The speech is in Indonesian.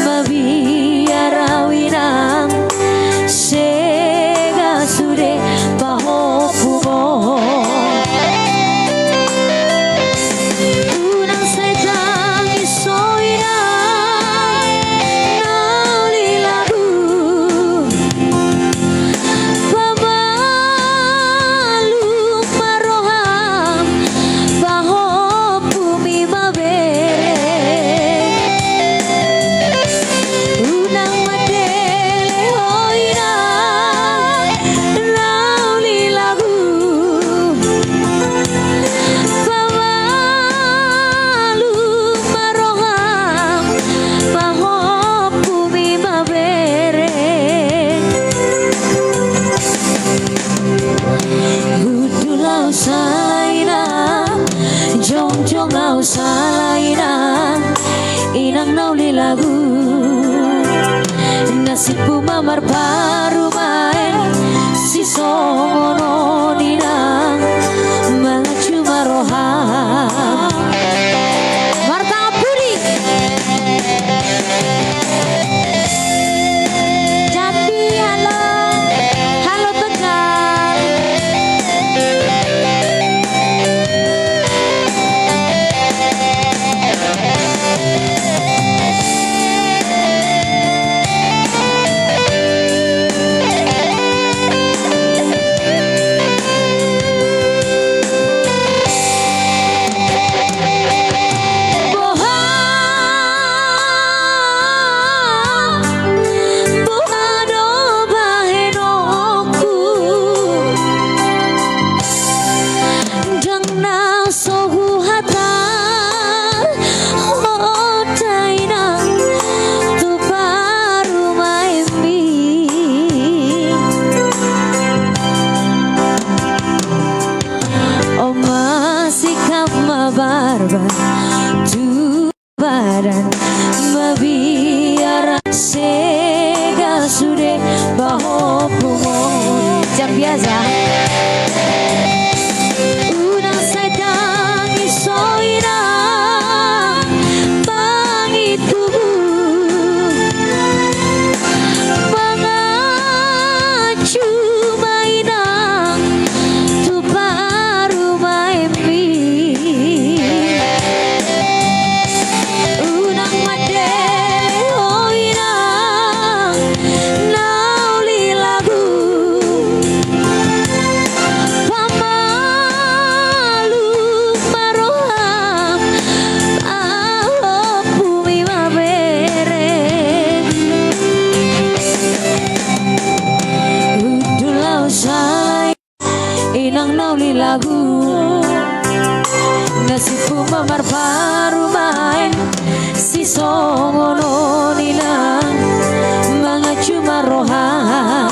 mabiarawinang sega sude pahopumo unang saitang isoina naulilagu pamalu maroham pahopumi mabere unang madele hoina naulilagu pamalu maroham pahopumi mabere Udulau salaina Jongjong lau salaina Inang naulilagu Nasibku mamar parumain Si songono ninang Mga cuma roham Marta Puri Jambi halo Halo Tegal barba tu badan mabiara sega sude baho pumon jam biasa unang sedang isoina bangitu mengacu mainang tu baru main inang naulilagu nasibku mamar parumain si songono ninang mga cuma roham